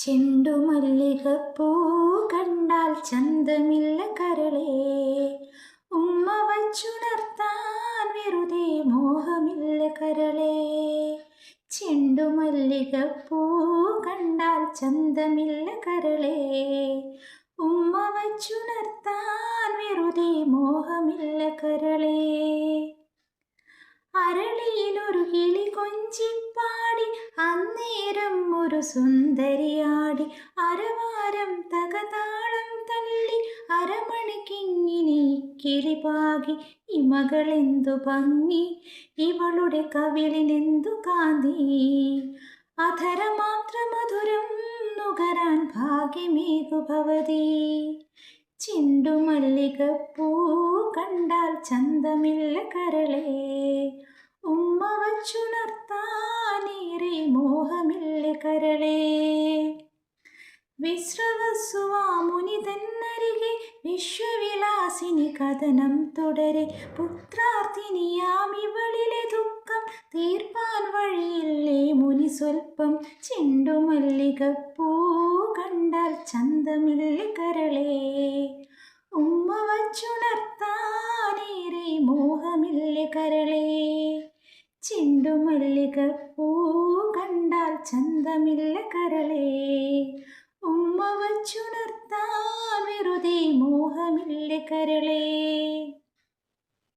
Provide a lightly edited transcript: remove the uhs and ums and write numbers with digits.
ചെണ്ടുമല്ലികപ്പൂ കണ്ടാൽ ചന്തമില്ല കരളേ, ഉമ്മ വച്ചുണർത്താൻ വെറുതെ മോഹമില്ല കരളേ. ചെണ്ടുമല്ലികപ്പൂ കണ്ടാൽ ചന്തമില്ല കരളേ, ഉമ്മ വച്ചുണർത്താൻ വെറുതെ മോഹമില്ല കരളേ. അരളിയിലൊരു കിളി കൊഞ്ചിപ്പാടി അന്നേരം ഒരു സുന്ദരിയാടി, അരവാരം തകതാളം തല്ലി അരമണിക്കിങ്ങിനി കിളി പാകി. ഇമകളെന്തു ഭംഗി, ഇവളുടെ കവിളിനെന്തു കാന്തി, അധരമാത്ര മധുരം നുകരാൻ ഭാഗ്യമേകു ഭവതി. ചെണ്ടുമല്ലികപ്പൂ കണ്ടാൽ ചന്തമില്ല കരളേ, ഉമ്മ വച്ചുണർത്താനേറെ മോഹമില്ല കരളേ. വിശ്രവസുവാമുനി തന്നരികെ വിശ്വവിലാസിനി കഥനം തുടരെ, പുത്രാർത്ഥിനിയാം ഇവളിലെ ദുഃഖം തീർപ്പാൻ വഴിയില്ലേ മുനി സ്വൽപ്പം. ചെണ്ടുമല്ലികപ്പൂ കണ്ടാൽ ചന്തമില്ല കരളേ, ഉമ്മ വച്ചുണർത്താനേറെ മോഹമില്ല കരളേ. ചെണ്ടുമല്ലികപ്പൂ കണ്ടാൽ ചന്തമില്ല കരളേ, ഉമ്മ വച്ചുണർത്താൻ വെറുതെ മോഹമില്ല കരളേ.